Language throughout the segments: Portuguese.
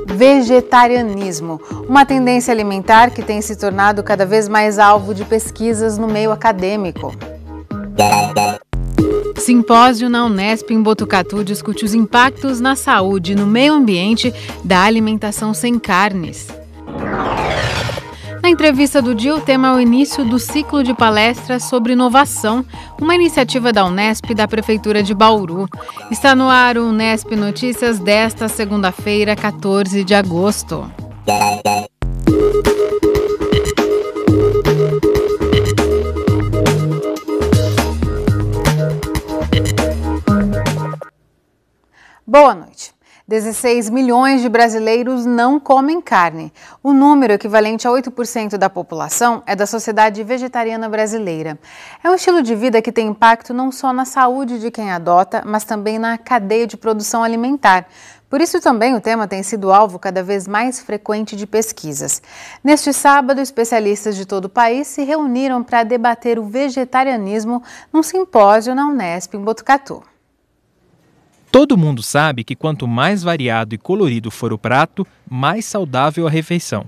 Vegetarianismo, uma tendência alimentar que tem se tornado cada vez mais alvo de pesquisas no meio acadêmico. Simpósio na Unesp em Botucatu discute os impactos na saúde e no meio ambiente da alimentação sem carnes. Na entrevista do dia, o tema é o início do ciclo de palestras sobre inovação, uma iniciativa da Unesp e da Prefeitura de Bauru. Está no ar o Unesp Notícias desta segunda-feira, 14 de agosto. Boa noite. 16 milhões de brasileiros não comem carne. O número, equivalente a 8% da população, é da Sociedade Vegetariana Brasileira. É um estilo de vida que tem impacto não só na saúde de quem adota, mas também na cadeia de produção alimentar. Por isso também o tema tem sido alvo cada vez mais frequente de pesquisas. Neste sábado, especialistas de todo o país se reuniram para debater o vegetarianismo num simpósio na Unesp em Botucatu. Todo mundo sabe que quanto mais variado e colorido for o prato, mais saudável a refeição.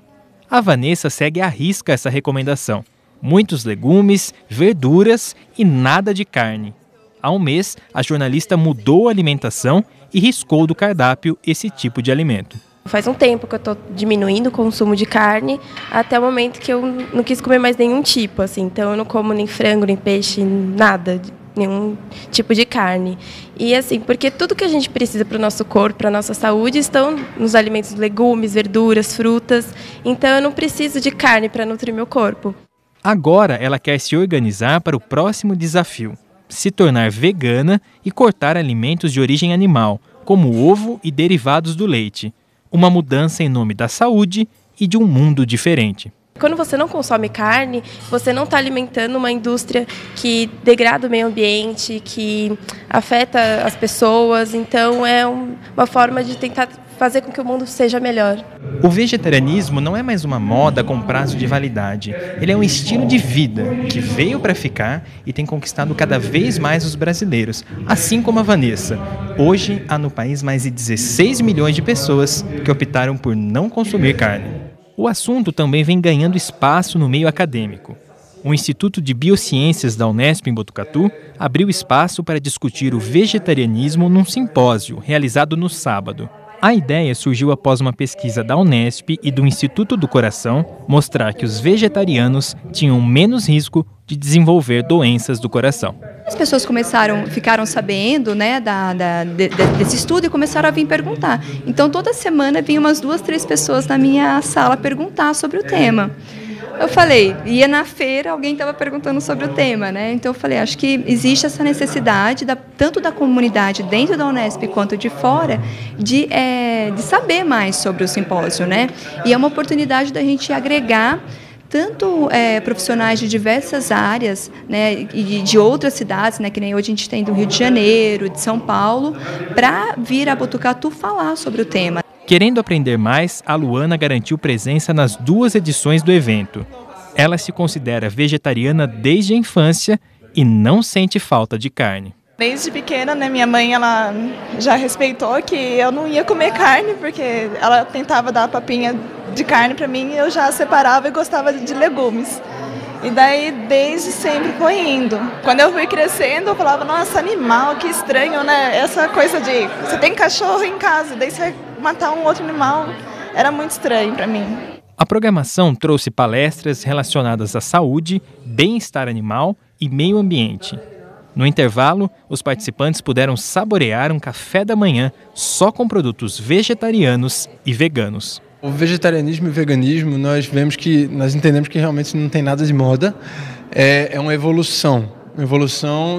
A Vanessa segue à risca essa recomendação. Muitos legumes, verduras e nada de carne. Há um mês, a jornalista mudou a alimentação e riscou do cardápio esse tipo de alimento. Faz um tempo que eu estou diminuindo o consumo de carne, até o momento que eu não quis comer mais nenhum tipo, assim. Então eu não como nem frango, nem peixe, nada, nenhum tipo de carne. E assim, porque tudo que a gente precisa para o nosso corpo, para a nossa saúde, estão nos alimentos, legumes, verduras, frutas. Então eu não preciso de carne para nutrir meu corpo. Agora ela quer se organizar para o próximo desafio: se tornar vegana e cortar alimentos de origem animal, como ovo e derivados do leite. Uma mudança em nome da saúde e de um mundo diferente. Quando você não consome carne, você não está alimentando uma indústria que degrada o meio ambiente, que afeta as pessoas. Então é uma forma de tentar fazer com que o mundo seja melhor. O vegetarianismo não é mais uma moda com prazo de validade. Ele é um estilo de vida que veio para ficar e tem conquistado cada vez mais os brasileiros, assim como a Vanessa. Hoje há no país mais de 16 milhões de pessoas que optaram por não consumir carne. O assunto também vem ganhando espaço no meio acadêmico. O Instituto de Biociências da Unesp em Botucatu abriu espaço para discutir o vegetarianismo num simpósio realizado no sábado. A ideia surgiu após uma pesquisa da Unesp e do Instituto do Coração mostrar que os vegetarianos tinham menos risco de desenvolver doenças do coração. As pessoas ficaram sabendo, né, desse estudo e começaram a vir perguntar. Então, toda semana vinham umas 2, 3 pessoas na minha sala perguntar sobre o tema. Eu falei, ia na feira, alguém estava perguntando sobre o tema, né? Então eu falei, acho que existe essa necessidade, tanto da comunidade dentro da Unesp quanto de fora, de saber mais sobre o simpósio, né? E é uma oportunidade da gente agregar tanto profissionais de diversas áreas, né, e de outras cidades, né, que nem hoje a gente tem do Rio de Janeiro, de São Paulo, para vir a Botucatu falar sobre o tema. Querendo aprender mais, a Luana garantiu presença nas 2 edições do evento. Ela se considera vegetariana desde a infância e não sente falta de carne. Desde pequena, né, minha mãe ela já respeitou que eu não ia comer carne, porque ela tentava dar papinha de carne para mim e eu já separava e gostava de legumes. E daí, desde sempre foi indo. Quando eu fui crescendo, eu falava, nossa, animal, que estranho, né? Essa coisa de, você tem cachorro em casa, daí você vai matar um outro animal, era muito estranho para mim. A programação trouxe palestras relacionadas à saúde, bem-estar animal e meio ambiente. No intervalo, os participantes puderam saborear um café da manhã só com produtos vegetarianos e veganos. O vegetarianismo e o veganismo, nós entendemos que realmente não tem nada de moda, é uma evolução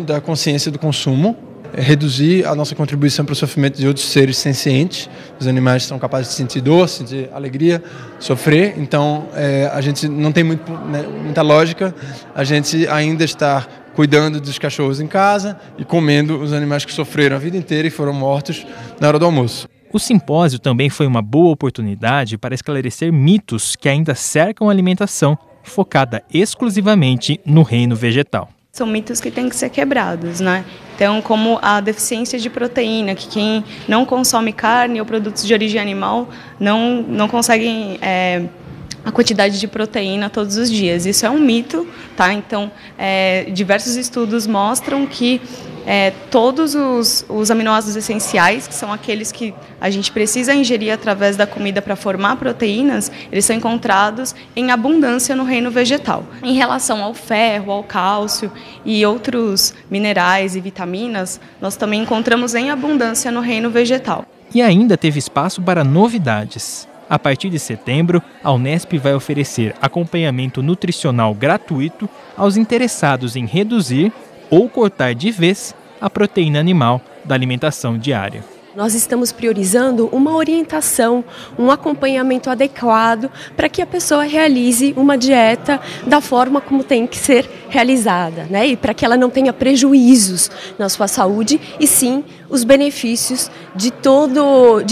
da consciência do consumo, reduzir a nossa contribuição para o sofrimento de outros seres sencientes. Os animais são capazes de sentir dor, sentir alegria, sofrer, então a gente não tem muita lógica a gente ainda estar cuidando dos cachorros em casa e comendo os animais que sofreram a vida inteira e foram mortos na hora do almoço. O simpósio também foi uma boa oportunidade para esclarecer mitos que ainda cercam a alimentação, focada exclusivamente no reino vegetal. São mitos que têm que ser quebrados, né? Então, como a deficiência de proteína, que quem não consome carne ou produtos de origem animal não conseguem a quantidade de proteína todos os dias. Isso é um mito, tá? Então, diversos estudos mostram que todos os aminoácidos essenciais, que são aqueles que a gente precisa ingerir através da comida para formar proteínas, eles são encontrados em abundância no reino vegetal. Em relação ao ferro, ao cálcio e outros minerais e vitaminas, nós também encontramos em abundância no reino vegetal. E ainda teve espaço para novidades. A partir de setembro, a Unesp vai oferecer acompanhamento nutricional gratuito aos interessados em reduzir ou cortar de vez a proteína animal da alimentação diária. Nós estamos priorizando uma orientação, um acompanhamento adequado para que a pessoa realize uma dieta da forma como tem que ser realizada, né? E para que ela não tenha prejuízos na sua saúde e sim os benefícios de todo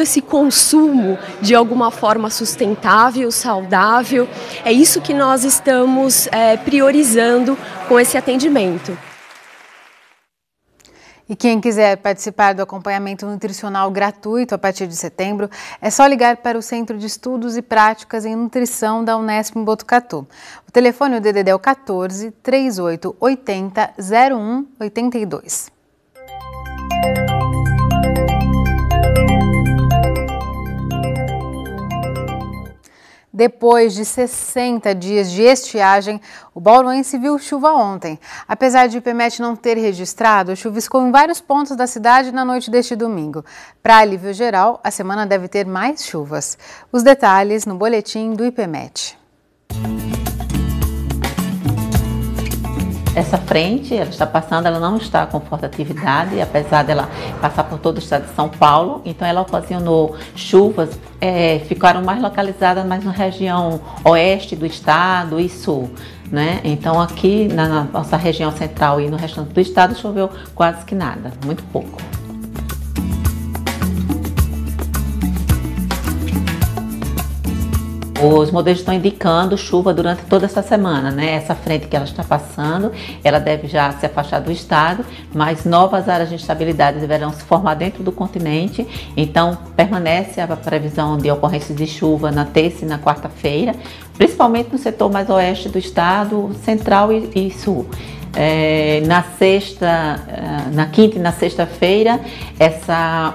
esse consumo de alguma forma sustentável, saudável. É isso que nós estamos priorizando com esse atendimento. E quem quiser participar do acompanhamento nutricional gratuito a partir de setembro, é só ligar para o Centro de Estudos e Práticas em Nutrição da Unesp em Botucatu. O telefone é o DDD 14 3880 0182. Depois de 60 dias de estiagem, o bauruense viu chuva ontem. Apesar de o IPMET não ter registrado, chuviscou em vários pontos da cidade na noite deste domingo. Para alívio geral, a semana deve ter mais chuvas. Os detalhes no boletim do IPMET. Essa frente, ela está passando, ela não está com forte atividade, apesar dela passar por todo o estado de São Paulo, então ela ocasionou chuvas, ficaram mais localizadas mais na região oeste do estado e sul, né? Então aqui na nossa região central e no restante do estado choveu quase que nada, muito pouco. Os modelos estão indicando chuva durante toda essa semana, né? Essa frente que ela está passando, ela deve já se afastar do estado, mas novas áreas de instabilidade deverão se formar dentro do continente. Então, permanece a previsão de ocorrências de chuva na terça e na quarta-feira, principalmente no setor mais oeste do estado, central e sul. Na quinta e na sexta-feira,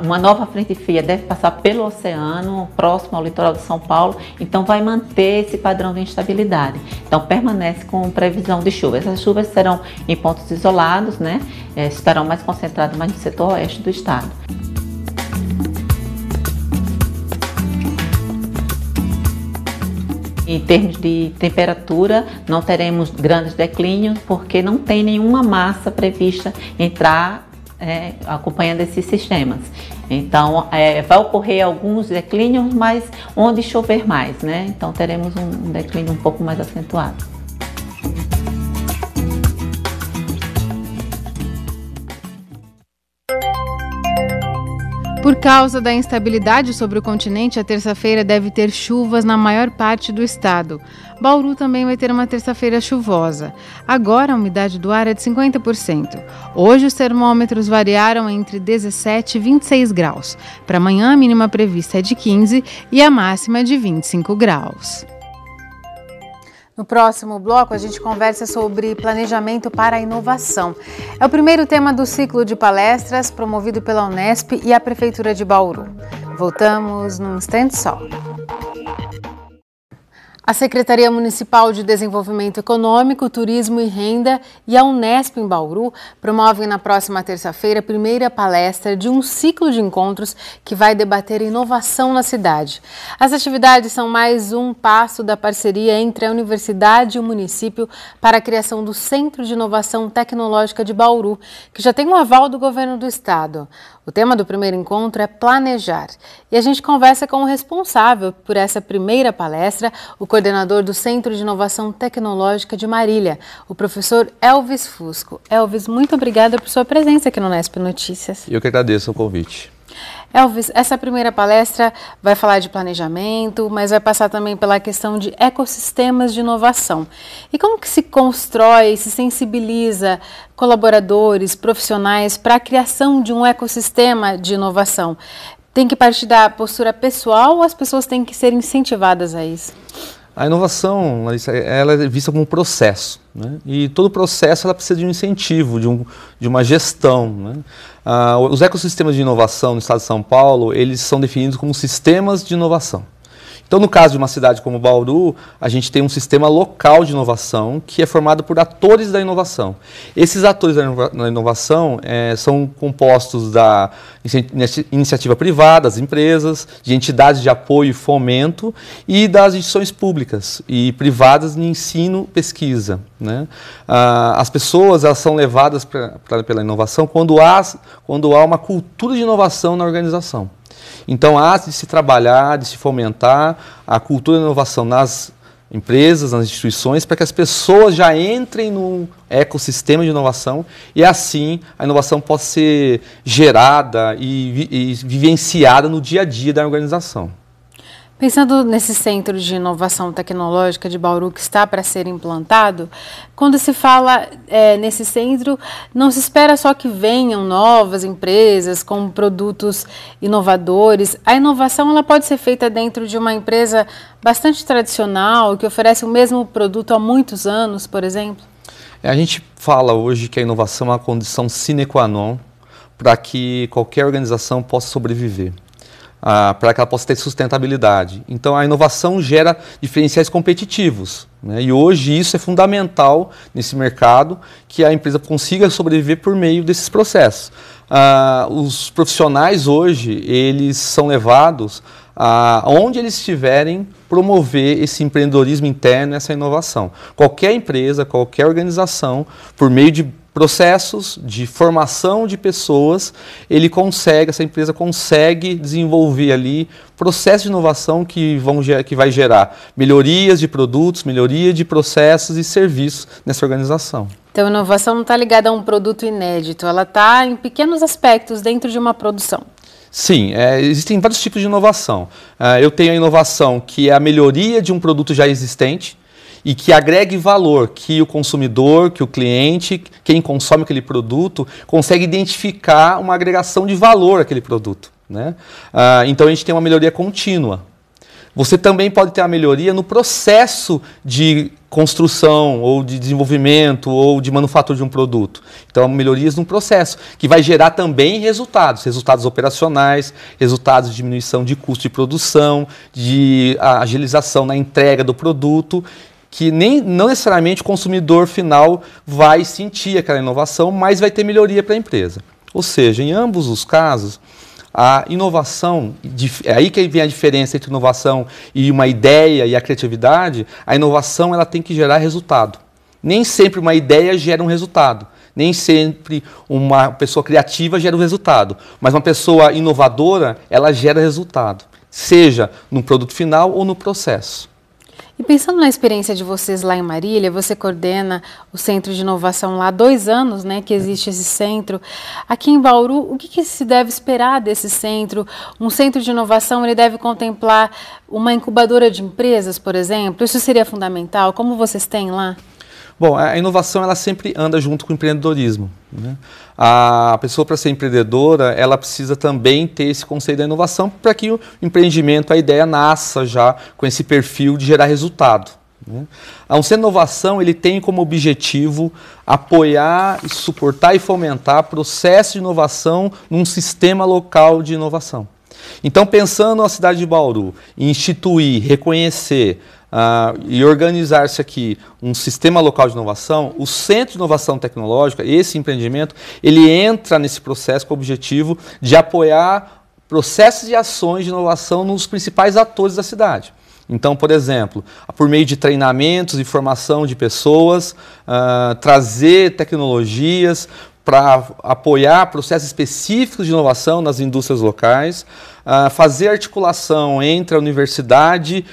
uma nova frente fria deve passar pelo oceano, próximo ao litoral de São Paulo, então vai manter esse padrão de instabilidade. Então permanece com previsão de chuva. Essas chuvas serão em pontos isolados, né? Estarão mais concentradas mais no setor oeste do estado. Em termos de temperatura, não teremos grandes declínios, porque não tem nenhuma massa prevista entrar acompanhando esses sistemas. Então, vai ocorrer alguns declínios, mas onde chover mais, né? Então, teremos um declínio um pouco mais acentuado. Por causa da instabilidade sobre o continente, a terça-feira deve ter chuvas na maior parte do estado. Bauru também vai ter uma terça-feira chuvosa. Agora a umidade do ar é de 50%. Hoje os termômetros variaram entre 17 e 26 graus. Para amanhã a mínima prevista é de 15 e a máxima é de 25 graus. No próximo bloco, a gente conversa sobre planejamento para a inovação. É o primeiro tema do ciclo de palestras promovido pela Unesp e a Prefeitura de Bauru. Voltamos num instante só. A Secretaria Municipal de Desenvolvimento Econômico, Turismo e Renda e a Unesp em Bauru promovem na próxima terça-feira a primeira palestra de um ciclo de encontros que vai debater inovação na cidade. As atividades são mais um passo da parceria entre a universidade e o município para a criação do Centro de Inovação Tecnológica de Bauru, que já tem um aval do governo do estado. O tema do primeiro encontro é planejar. E a gente conversa com o responsável por essa primeira palestra, o coordenador do Centro de Inovação Tecnológica de Marília, o professor Elvis Fusco. Elvis, muito obrigada por sua presença aqui no Unesp Notícias. Eu que agradeço o convite. Elvis, essa primeira palestra vai falar de planejamento, mas vai passar também pela questão de ecossistemas de inovação. E como que se constrói, se sensibiliza colaboradores, profissionais para a criação de um ecossistema de inovação? Tem que partir da postura pessoal ou as pessoas têm que ser incentivadas a isso? A inovação, Larissa, ela é vista como um processo, né? E todo processo ela precisa de um incentivo, de uma gestão, né? Os ecossistemas de inovação no estado de São Paulo, eles são definidos como sistemas de inovação. Então, no caso de uma cidade como Bauru, a gente tem um sistema local de inovação que é formado por atores da inovação. Esses atores da inovação são compostos da iniciativa privada, das empresas, de entidades de apoio e fomento e das instituições públicas e privadas de ensino e pesquisa, né? As pessoas elas são levadas pela inovação quando há uma cultura de inovação na organização. Então, há de se trabalhar, de se fomentar a cultura da inovação nas empresas, nas instituições, para que as pessoas já entrem no ecossistema de inovação e, assim, a inovação possa ser gerada e vivenciada no dia a dia da organização. Pensando nesse centro de inovação tecnológica de Bauru que está para ser implantado, quando se fala nesse centro, não se espera só que venham novas empresas com produtos inovadores. A inovação ela pode ser feita dentro de uma empresa bastante tradicional, que oferece o mesmo produto há muitos anos, por exemplo? A gente fala hoje que a inovação é uma condição sine qua non para que qualquer organização possa sobreviver. Para que ela possa ter sustentabilidade. Então, a inovação gera diferenciais competitivos, né? E hoje isso é fundamental nesse mercado, que a empresa consiga sobreviver por meio desses processos. Os profissionais hoje, eles são levados onde eles estiverem promover esse empreendedorismo interno, essa inovação. Qualquer empresa, qualquer organização, por meio de processos de formação de pessoas, essa empresa consegue desenvolver ali processos de inovação que vai gerar melhorias de produtos, melhoria de processos e serviços nessa organização. Então, a inovação não está ligada a um produto inédito, ela está em pequenos aspectos dentro de uma produção. Sim, existem vários tipos de inovação. Eu tenho a inovação que é a melhoria de um produto já existente, e que agregue valor, que o consumidor, que o cliente, quem consome aquele produto, consegue identificar uma agregação de valor àquele produto, né? Então a gente tem uma melhoria contínua. Você também pode ter a melhoria no processo de construção, ou de desenvolvimento, ou de manufatura de um produto. Então, melhorias no processo, que vai gerar também resultados operacionais, resultados de diminuição de custo de produção, de agilização na entrega do produto, que não necessariamente o consumidor final vai sentir aquela inovação, mas vai ter melhoria para a empresa. Ou seja, em ambos os casos, a inovação, é aí que vem a diferença entre inovação e uma ideia e a criatividade. A inovação ela tem que gerar resultado. Nem sempre uma ideia gera um resultado. Nem sempre uma pessoa criativa gera um resultado. Mas uma pessoa inovadora, ela gera resultado. Seja no produto final ou no processo. E pensando na experiência de vocês lá em Marília, você coordena o Centro de Inovação lá há 2 anos, né, que existe esse centro. Aqui em Bauru, o que se deve esperar desse centro? Um centro de inovação, ele deve contemplar uma incubadora de empresas, por exemplo? Isso seria fundamental? Como vocês têm lá? Bom, a inovação ela sempre anda junto com o empreendedorismo, né? A pessoa, para ser empreendedora, ela precisa também ter esse conceito da inovação para que o empreendimento, a ideia nasça já com esse perfil de gerar resultado, né? Um centro de inovação ele tem como objetivo apoiar, suportar e fomentar processos de inovação num sistema local de inovação. Então, pensando na cidade de Bauru, instituir, reconhecer e organizar-se aqui um sistema local de inovação, o Centro de Inovação Tecnológica, esse empreendimento, ele entra nesse processo com o objetivo de apoiar processos e ações de inovação nos principais atores da cidade. Então, por exemplo, por meio de treinamentos e formação de pessoas, trazer tecnologias para apoiar processos específicos de inovação nas indústrias locais, fazer articulação entre a universidade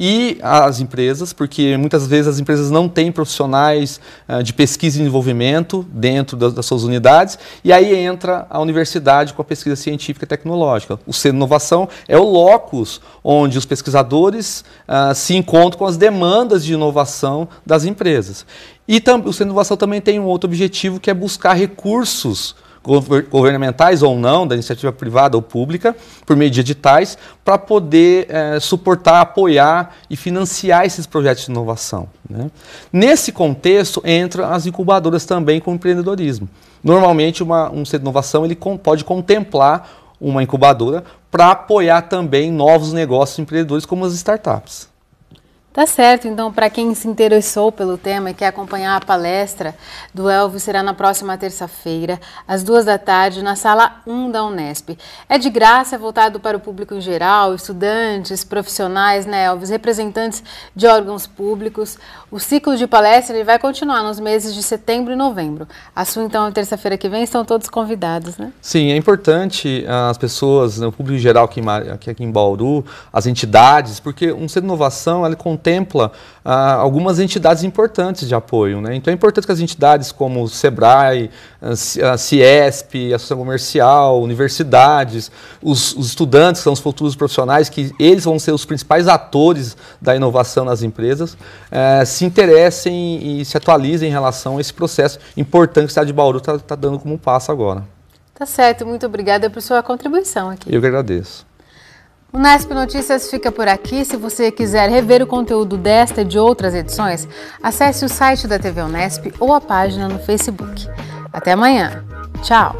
e as empresas, porque muitas vezes as empresas não têm profissionais de pesquisa e desenvolvimento dentro das suas unidades, e aí entra a universidade com a pesquisa científica e tecnológica. O Centro de Inovação é o locus onde os pesquisadores se encontram com as demandas de inovação das empresas. E o Centro de Inovação também tem um outro objetivo, que é buscar recursos governamentais ou não, da iniciativa privada ou pública, por meio de editais, para poder suportar, apoiar e financiar esses projetos de inovação, né? Nesse contexto, entram as incubadoras também com o empreendedorismo. Normalmente, um centro de inovação ele pode contemplar uma incubadora para apoiar também novos negócios empreendedores, como as startups. Tá certo, então para quem se interessou pelo tema e quer acompanhar a palestra do Elvis, será na próxima terça-feira, às 14h, na sala 1 da Unesp. É de graça, é voltado para o público em geral, estudantes, profissionais, né, Elvis, representantes de órgãos públicos. O ciclo de palestra ele vai continuar nos meses de setembro e novembro. A sua, então, terça-feira que vem, estão todos convidados, né? Sim, é importante as pessoas, o público em geral aqui em Bauru, as entidades, porque um centro de inovação, ele contempla algumas entidades importantes de apoio, né? Então é importante que as entidades como o SEBRAE, a Ciesp, a Associação Comercial, universidades, os estudantes, que são os futuros profissionais, que eles vão ser os principais atores da inovação nas empresas, se interessem e se atualizem em relação a esse processo importante que a cidade de Bauru está dando como um passo agora. Tá certo, muito obrigada por sua contribuição aqui. Eu que agradeço. O Unesp Notícias fica por aqui. Se você quiser rever o conteúdo desta e de outras edições, acesse o site da TV Unesp ou a página no Facebook. Até amanhã. Tchau!